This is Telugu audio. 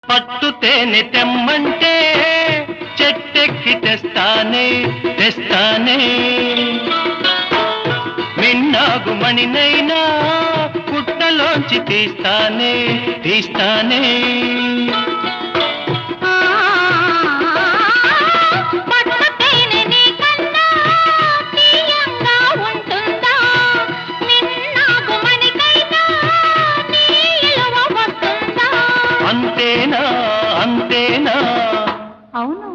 పట్టు తేనె తెమ్మంటే చెట్టెక్కి తెస్తానే తెస్తానే మిన్నాగు మణినైనా పుట్టలోంచి తీస్తానే తీస్తానే అంతేనా అంతేనా అవును